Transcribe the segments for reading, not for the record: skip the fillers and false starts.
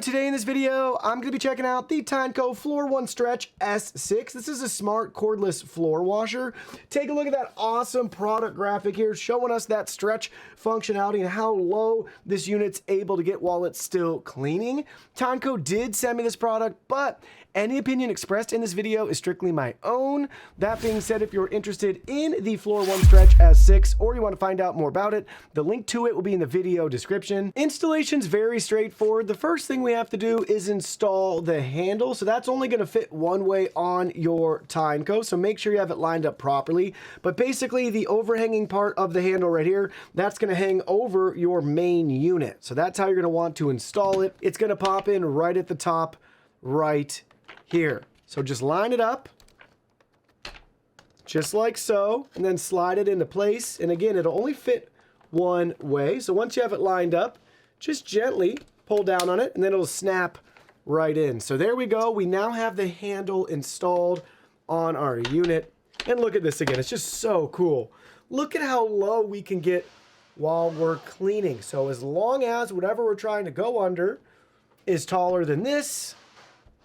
today in this video, I'm going to be checking out the Tineco Floor One Stretch S6. This is a smart cordless floor washer. Take a look at that awesome product graphic here showing us that stretch functionality and how low this unit's able to get while it's still cleaning. Tineco did send me this product, but any opinion expressed in this video is strictly my own. That being said, if you're interested in the Floor One Stretch S6 or you want to find out more about it, the link to it will be in the video description. Installation's very straightforward. The first thing we have to do is install the handle. So that's only going to fit one way on your Tineco. So make sure you have it lined up properly. But basically the overhanging part of the handle right here, that's going to hang over your main unit. So that's how you're going to want to install it. It's going to pop in right at the top right here. So just line it up just like so, and then slide it into place. And again, it'll only fit one way. So once you have it lined up, just gently pull down on it and then it'll snap right in. So there we go. We now have the handle installed on our unit. And look at this again. It's just so cool. Look at how low we can get while we're cleaning. So as long as whatever we're trying to go under is taller than this,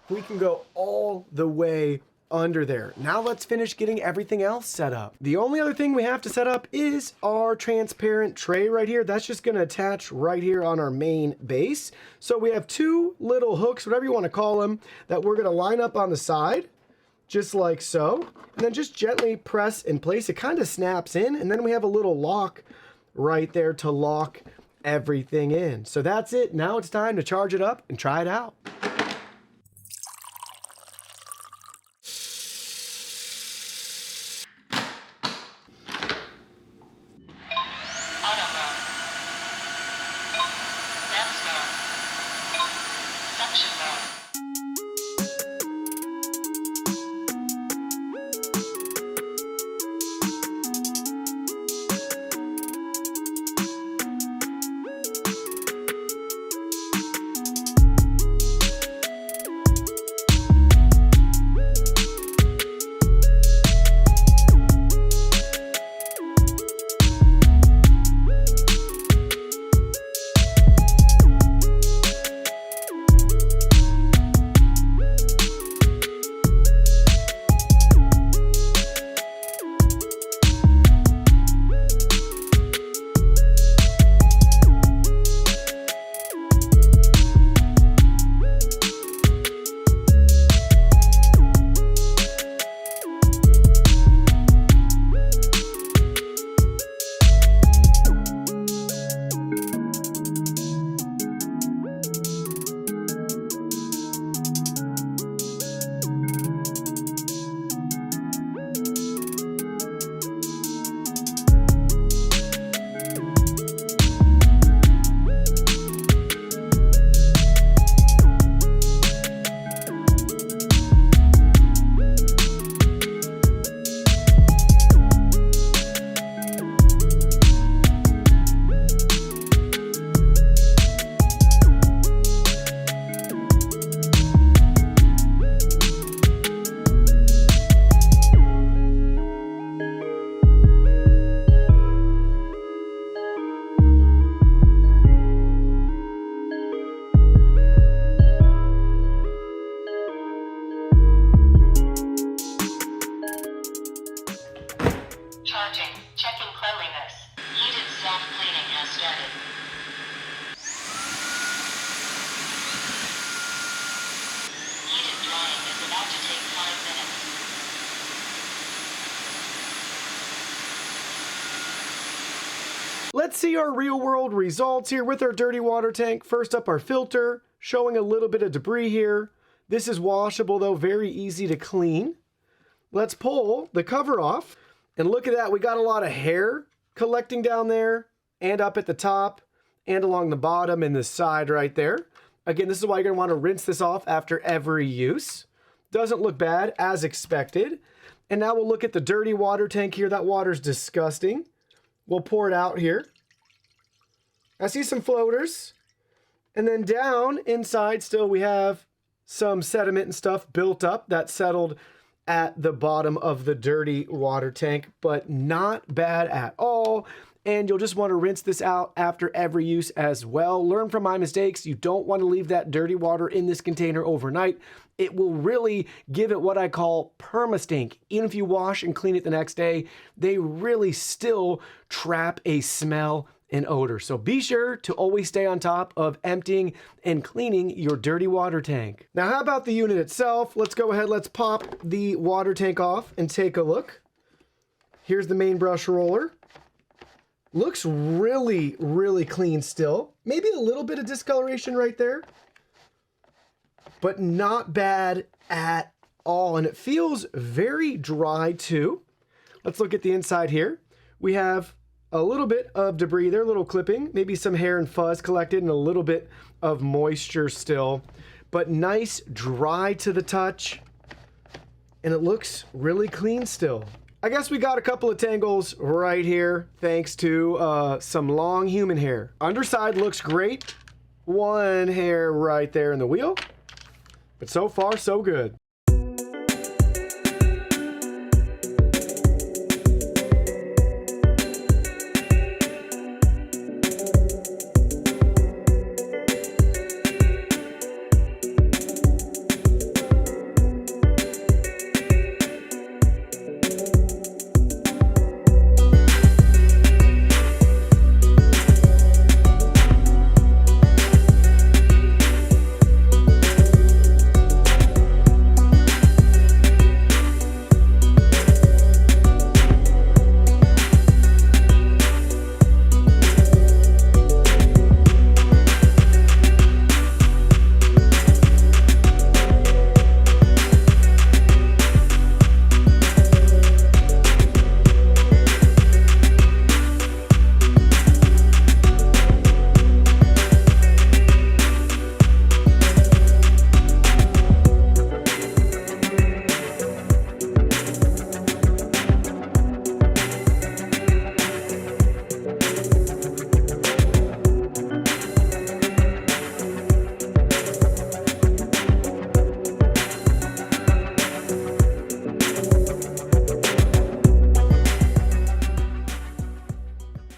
we can go all the way under there. Now let's finish getting everything else set up. The only other thing we have to set up is our transparent tray right here. That's just going to attach right here on our main base. So we have two little hooks, whatever you want to call them, that we're going to line up on the side, just like so. And then just gently press in place. It kind of snaps in, and then we have a little lock right there to lock everything in. So that's it. Now it's time to charge it up and try it out. Checking cleanliness. Heated soft cleaning has started. Heated drying is about to take 5 minutes. Let's see our real world results here with our dirty water tank. First up, our filter, showing a little bit of debris here. This is washable though, very easy to clean. Let's pull the cover off. And look at that, we got a lot of hair collecting down there and up at the top and along the bottom and the side right there. Again, this is why you're gonna wanna rinse this off after every use. Doesn't look bad as expected. And now we'll look at the dirty water tank here. That water's disgusting. We'll pour it out here. I see some floaters. And then down inside still we have some sediment and stuff built up that settled at the bottom of the dirty water tank, but not bad at all. and you'll just want to rinse this out after every use as well. Learn from my mistakes. You don't want to leave that dirty water in this container overnight. It will really give it what I call perma-stink. Even if you wash and clean it the next day, they really still trap a smell and odor. So be sure to always stay on top of emptying and cleaning your dirty water tank. Now, how about the unit itself? Let's go ahead, let's pop the water tank off and take a look. Here's the main brush roller. Looks really, really clean still. Maybe a little bit of discoloration right there, but not bad at all. And it feels very dry too. Let's look at the inside here. We have a little bit of debris there, a little clipping, maybe some hair and fuzz collected and a little bit of moisture still, but nice dry to the touch. And it looks really clean still. I guess we got a couple of tangles right here thanks to some long human hair. Underside looks great. One hair right there in the wheel. But so far, so good.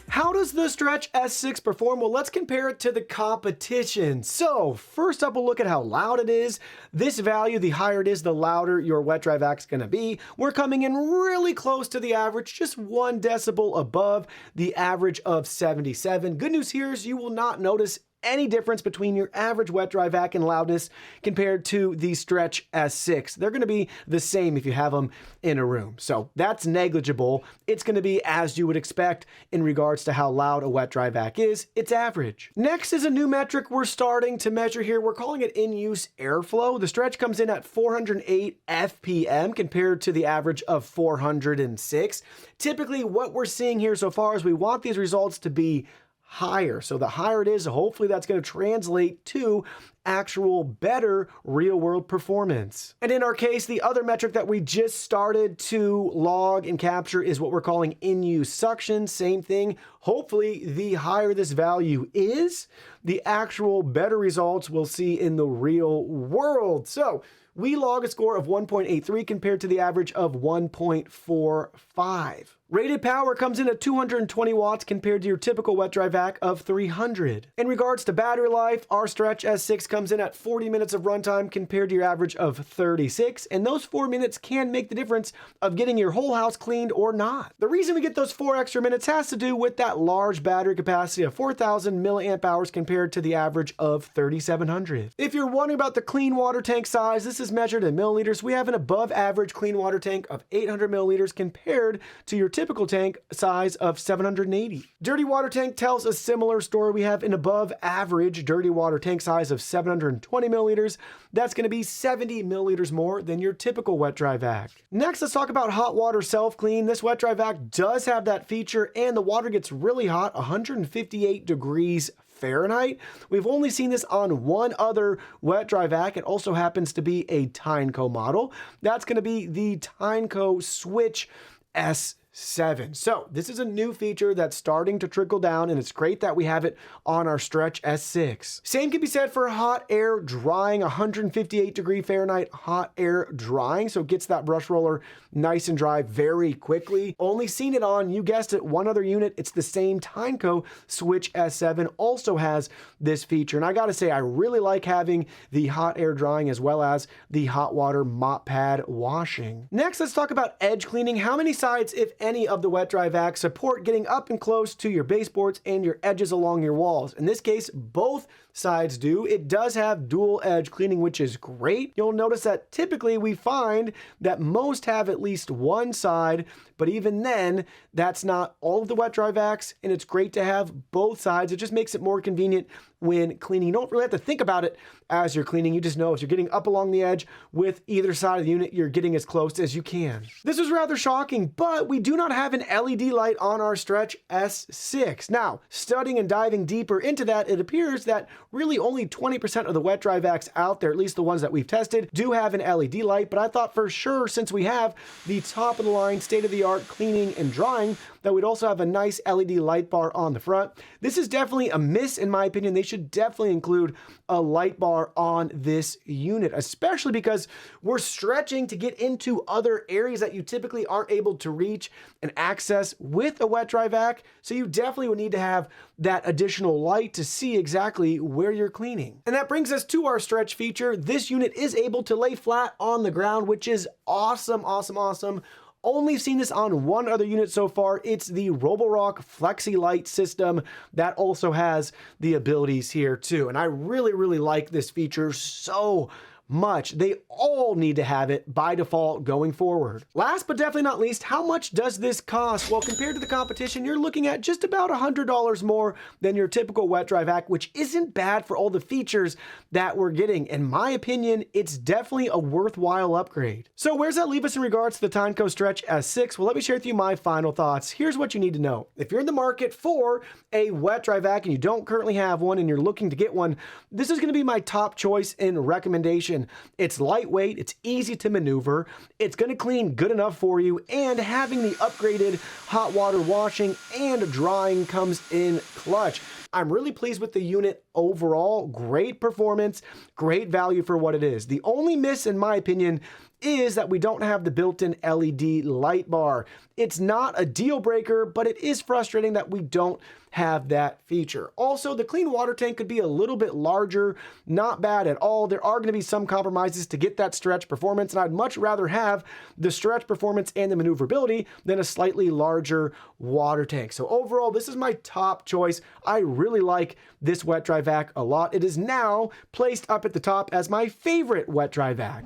How does the Stretch S6 perform? Well, let's compare it to the competition. So first up, we'll look at how loud it is. This value, the higher it is, the louder your wet dry vac is going to be. We're coming in really close to the average, just 1 decibel above the average of 77. Good news here is you will not notice any difference between your average wet dry vac and loudness compared to the Stretch S6. They're going to be the same if you have them in a room. So that's negligible. It's going to be as you would expect in regards to how loud a wet dry vac is. It's average. Next is a new metric we're starting to measure here. We're calling it in-use airflow. The Stretch comes in at 408 FPM compared to the average of 406. Typically what we're seeing here so far is we want these results to be higher. So the higher it is, hopefully that's going to translate to actual better real world performance. And in our case, the other metric that we just started to log and capture is what we're calling in-use suction. Same thing. Hopefully the higher this value is, the actual better results we'll see in the real world. So we log a score of 1.83 compared to the average of 1.45. Rated power comes in at 220 watts compared to your typical wet dry vac of 300. In regards to battery life, our Stretch S6 comes in at 40 minutes of runtime compared to your average of 36, and those 4 minutes can make the difference of getting your whole house cleaned or not. The reason we get those 4 extra minutes has to do with that large battery capacity of 4,000 milliamp hours compared to the average of 3,700. If you're wondering about the clean water tank size, this is measured in milliliters. We have an above average clean water tank of 800 milliliters compared to your typical tank size of 780. Dirty water tank tells a similar story. We have an above average dirty water tank size of 720 milliliters. That's going to be 70 milliliters more than your typical wet dry vac. Next, let's talk about hot water self-clean. This wet dry vac does have that feature, and the water gets really hot, 158 degrees Fahrenheit. We've only seen this on one other wet dry vac. It also happens to be a Tineco model. That's going to be the Tineco Switch S6. S7. So this is a new feature that's starting to trickle down, and it's great that we have it on our Stretch S6. Same can be said for hot air drying, 158 Fahrenheit hot air drying. So it gets that brush roller nice and dry very quickly. Only seen it on, you guessed it, one other unit. It's the same Tineco Switch S7 also has this feature. And I gotta say, I really like having the hot air drying as well as the hot water mop pad washing. Next, let's talk about edge cleaning. How many sides, if any, of the wet dry vac support getting up and close to your baseboards and your edges along your walls? In this case, both sides do. It does have dual edge cleaning, which is great. You'll notice that typically we find that most have at least one side, but even then, that's not all of the wet dry vacs, and it's great to have both sides. It just makes it more convenient when cleaning. You don't really have to think about it as you're cleaning. You just know if you're getting up along the edge with either side of the unit, you're getting as close as you can. This was rather shocking, but we do not have an LED light on our Stretch S6. Now, studying and diving deeper into that, it appears that really only 20% of the wet dry vacs out there, at least the ones that we've tested, do have an LED light. But I thought for sure, since we have the top of the line, state-of-the-art cleaning and drying, that we'd also have a nice LED light bar on the front. This is definitely a miss in my opinion. They should definitely include a light bar on this unit, especially because we're stretching to get into other areas that you typically aren't able to reach and access with a wet dry vac. So you definitely would need to have that additional light to see exactly where you're cleaning. And that brings us to our stretch feature. This unit is able to lay flat on the ground, which is awesome, awesome, awesome. Only seen this on one other unit so far. It's the Roborock Flexi Light system that also has the abilities here too. And I really, really like this feature so much. They all need to have it by default going forward. Last but definitely not least, how much does this cost? Well, compared to the competition, you're looking at just about $100 more than your typical wet dry vac, which isn't bad for all the features that we're getting. In my opinion, it's definitely a worthwhile upgrade. So where's that leave us in regards to the Tineco Stretch S6? Well, let me share with you my final thoughts. Here's what you need to know. If you're in the market for a wet dry vac and you don't currently have one and you're looking to get one, this is going to be my top choice in recommendation. It's lightweight, it's easy to maneuver, it's going to clean good enough for you, and having the upgraded hot water washing and drying comes in clutch. I'm really pleased with the unit overall. Great performance, great value for what it is. The only miss, in my opinion, is that we don't have the built-in LED light bar. It's not a deal breaker, but it is frustrating that we don't have that feature. Also, the clean water tank could be a little bit larger. Not bad at all. There are going to be some compromises to get that stretch performance, and I'd much rather have the stretch performance and the maneuverability than a slightly larger water tank. So overall, this is my top choice. I really like this wet dry vac a lot. It is now placed up at the top as my favorite wet dry vac.